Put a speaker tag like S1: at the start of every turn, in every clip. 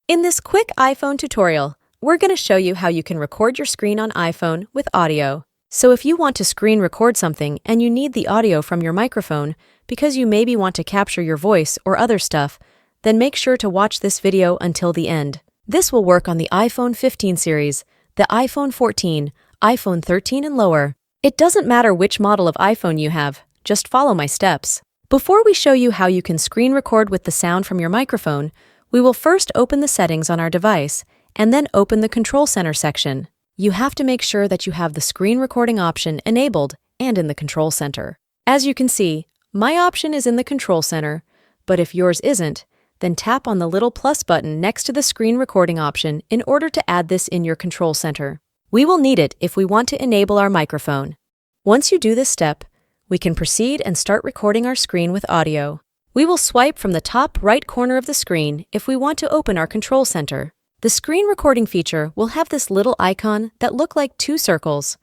S1: In this quick iPhone tutorial, we're going to show you how you can record your screen on iPhone with audio. So if you want to screen record something and you need the audio from your microphone because you maybe want to capture your voice or other stuff, then make sure to watch this video until the end. This will work on the iPhone 15 series, the iPhone 14, iPhone 13 and lower. It doesn't matter which model of iPhone you have, just follow my steps. Before we show you how you can screen record with the sound from your microphone, we will first open the settings on our device and then open the Control Center section. You have to make sure that you have the screen recording option enabled and in the Control Center. As you can see, my option is in the Control Center, but if yours isn't, then tap on the little plus button next to the screen recording option in order to add this in your Control Center. We will need it if we want to enable our microphone. Once you do this step, we can proceed and start recording our screen with audio. We will swipe from the top right corner of the screen if we want to open our Control Center. The screen recording feature will have this little icon that look like two circles.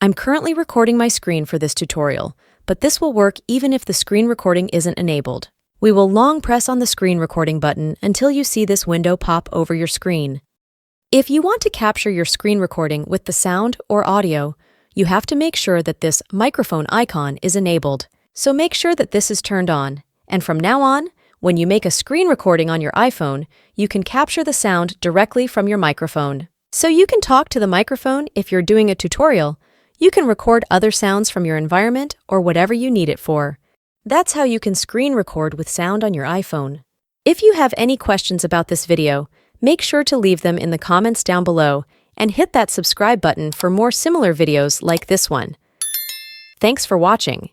S1: I'm currently recording my screen for this tutorial, but this will work even if the screen recording isn't enabled. We will long press on the screen recording button until you see this window pop over your screen. If you want to capture your screen recording with the sound or audio, you have to make sure that this microphone icon is enabled. So make sure that this is turned on. And from now on, when you make a screen recording on your iPhone, you can capture the sound directly from your microphone. So you can talk to the microphone if you're doing a tutorial. You can record other sounds from your environment or whatever you need it for. That's how you can screen record with sound on your iPhone. If you have any questions about this video, make sure to leave them in the comments down below and hit that subscribe button for more similar videos like this one. Thanks for watching.